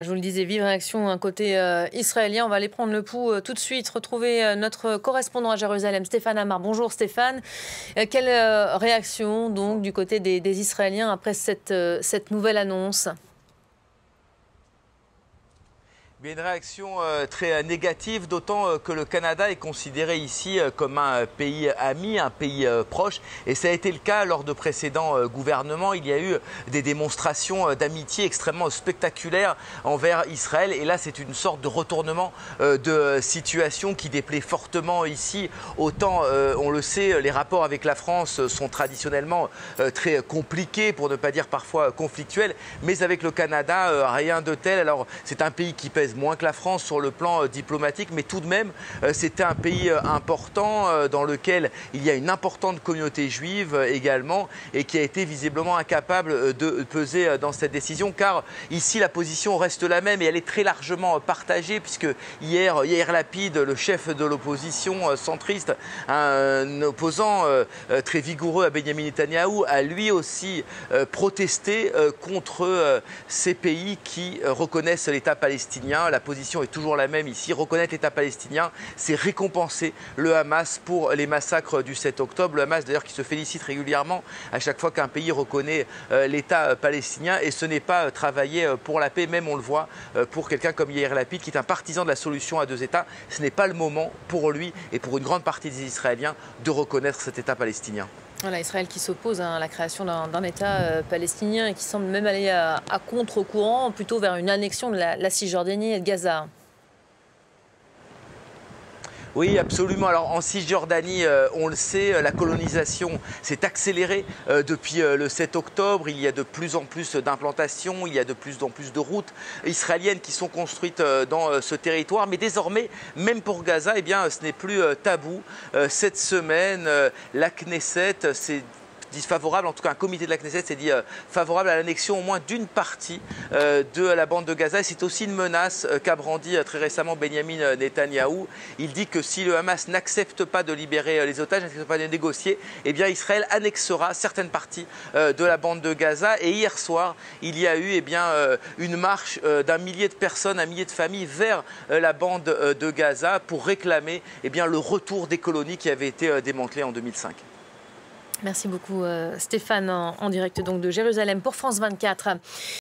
Je vous le disais, vive réaction côté israélien. On va aller prendre le pouls tout de suite, retrouver notre correspondant à Jérusalem, Stéphane Amar. Bonjour Stéphane. Quelle réaction donc du côté des Israéliens après cette nouvelle annonce? Bien, une réaction très négative, d'autant que le Canada est considéré ici comme un pays ami, un pays proche. Et ça a été le cas lors de précédents gouvernements. Il y a eu des démonstrations d'amitié extrêmement spectaculaires envers Israël. Et là, c'est une sorte de retournement de situation qui déplaît fortement ici. Autant, on le sait, les rapports avec la France sont traditionnellement très compliqués, pour ne pas dire parfois conflictuels. Mais avec le Canada, rien de tel. Alors, c'est un pays qui pèse moins que la France sur le plan diplomatique, mais tout de même, c'était un pays important dans lequel il y a une importante communauté juive également et qui a été visiblement incapable de peser dans cette décision, car ici la position reste la même et elle est très largement partagée, puisque hier Yair Lapid, le chef de l'opposition centriste, un opposant très vigoureux à Benyamin Netanyahou, a lui aussi protesté contre ces pays qui reconnaissent l'État palestinien. La position est toujours la même ici. Reconnaître l'État palestinien, c'est récompenser le Hamas pour les massacres du 7 octobre. Le Hamas d'ailleurs qui se félicite régulièrement à chaque fois qu'un pays reconnaît l'État palestinien. Et ce n'est pas travailler pour la paix, même on le voit pour quelqu'un comme Yair Lapid qui est un partisan de la solution à deux États. Ce n'est pas le moment pour lui et pour une grande partie des Israéliens de reconnaître cet État palestinien. Voilà, Israël qui s'oppose à la création d'un État palestinien et qui semble même aller à contre-courant, plutôt vers une annexion de la Cisjordanie et de Gaza. Oui, absolument. Alors en Cisjordanie, on le sait, la colonisation s'est accélérée depuis le 7 octobre. Il y a de plus en plus d'implantations, il y a de plus en plus de routes israéliennes qui sont construites dans ce territoire. Mais désormais, même pour Gaza, eh bien, ce n'est plus tabou. Cette semaine, la Knesset s'est dit favorable, en tout cas un comité de la Knesset s'est dit favorable à l'annexion au moins d'une partie de la bande de Gaza. Et c'est aussi une menace qu'a brandi très récemment Benyamin Netanyahou. Il dit que si le Hamas n'accepte pas de libérer les otages, n'accepte pas de négocier, eh bien Israël annexera certaines parties de la bande de Gaza. Et hier soir, il y a eu une marche d'un millier de personnes, un millier de familles vers la bande de Gaza pour réclamer le retour des colonies qui avaient été démantelées en 2005. Merci beaucoup Stéphane, en direct donc de Jérusalem pour France 24.